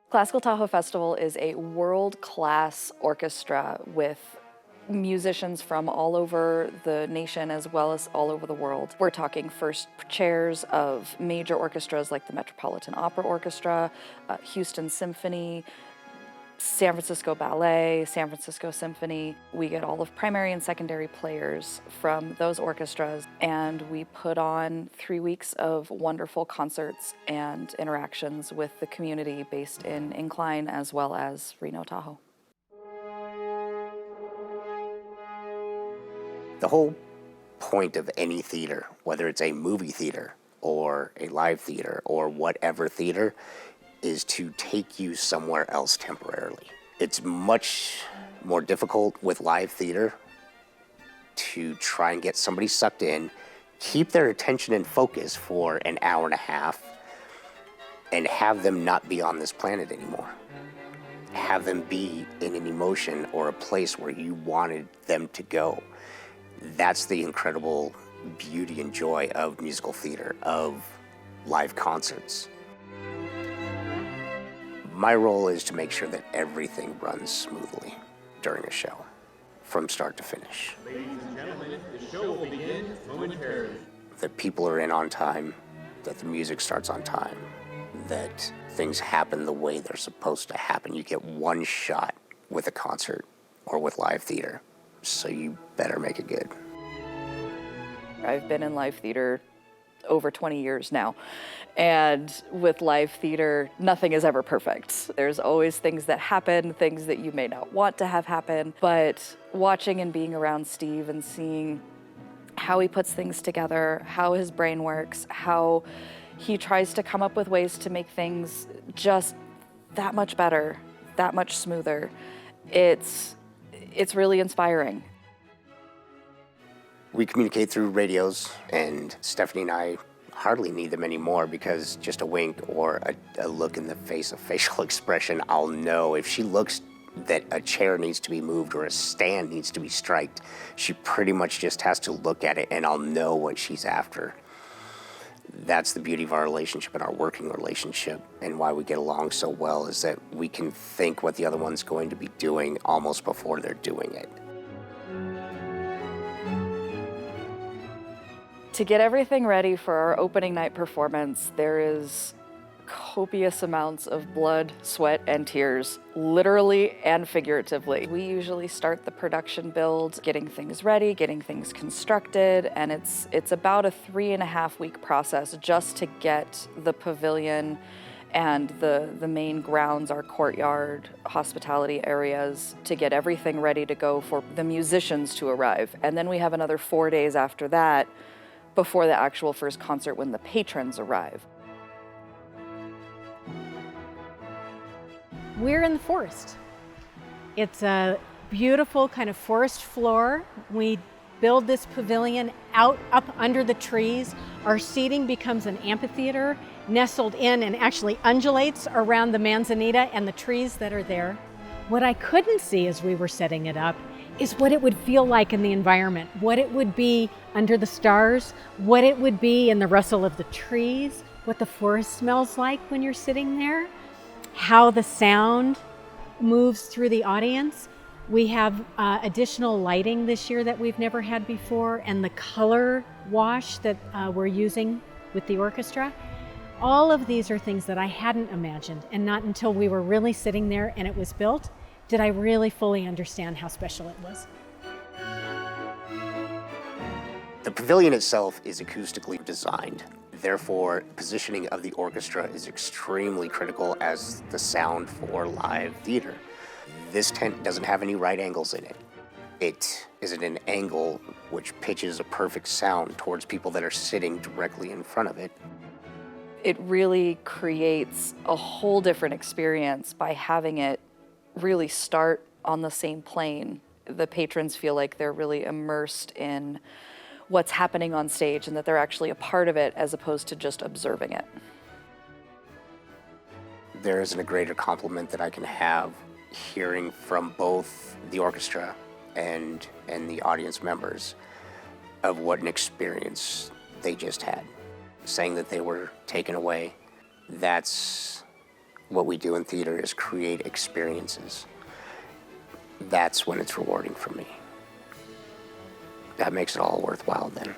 Classical Tahoe Festival is a world-class orchestra with musicians from all over the nation as well as all over the world. We're talking first chairs of major orchestras like the Metropolitan Opera Orchestra, Houston Symphony, San Francisco Ballet, San Francisco Symphony. We get all of primary and secondary players from those orchestras, and we put on 3 weeks of wonderful concerts and interactions with the community based in Incline as well as Reno, Tahoe. The whole point of any theater, whether it's a movie theater or a live theater or whatever theater, is to take you somewhere else temporarily. It's much more difficult with live theater to try and get somebody sucked in, keep their attention and focus for an hour and a half, and have them not be on this planet anymore. Have them be in an emotion or a place where you wanted them to go. That's the incredible beauty and joy of musical theater, of live concerts. My role is to make sure that everything runs smoothly during a show, from start to finish. Ladies and gentlemen, the show will begin momentarily. That people are in on time, that the music starts on time, that things happen the way they're supposed to happen. You get one shot with a concert or with live theater, so you better make it good. I've been in live theater over 20 years now. And with live theater, nothing is ever perfect. There's always things that happen, things that you may not want to have happen. But watching and being around Steve and seeing how he puts things together, how his brain works, how he tries to come up with ways to make things just that much better, that much smoother, it's really inspiring. We communicate through radios, and Stephanie and I hardly need them anymore because just a wink or a look in the face, a facial expression, I'll know. If she looks that a chair needs to be moved or a stand needs to be striked, she pretty much just has to look at it and I'll know what she's after. That's the beauty of our relationship and our working relationship, and why we get along so well, is that we can think what the other one's going to be doing almost before they're doing it. To get everything ready for our opening night performance, there is copious amounts of blood, sweat, and tears, literally and figuratively. We usually start the production build, getting things ready, getting things constructed, and it's about a 3.5-week process just to get the pavilion and the main grounds, our courtyard, hospitality areas, to get everything ready to go for the musicians to arrive. And then we have another 4 days after that before the actual first concert when the patrons arrive. We're in the forest. It's a beautiful kind of forest floor. We build this pavilion out up under the trees. Our seating becomes an amphitheater nestled in and actually undulates around the manzanita and the trees that are there. What I couldn't see as we were setting it up is what it would feel like in the environment, what it would be under the stars, what it would be in the rustle of the trees, what the forest smells like when you're sitting there, how the sound moves through the audience. We have additional lighting this year that we've never had before, and the color wash that we're using with the orchestra. All of these are things that I hadn't imagined, and not until we were really sitting there and it was built did I really fully understand how special it was. The pavilion itself is acoustically designed. Therefore, positioning of the orchestra is extremely critical as the sound for live theater. This tent doesn't have any right angles in it. It is at an angle which pitches a perfect sound towards people that are sitting directly in front of it. It really creates a whole different experience by having it really start on the same plane. The patrons feel like they're really immersed in what's happening on stage and that they're actually a part of it as opposed to just observing it. There isn't a greater compliment that I can have hearing from both the orchestra and the audience members of what an experience they just had. Saying that they were taken away, that's what we do in theater is create experiences. That's when it's rewarding for me. That makes it all worthwhile then.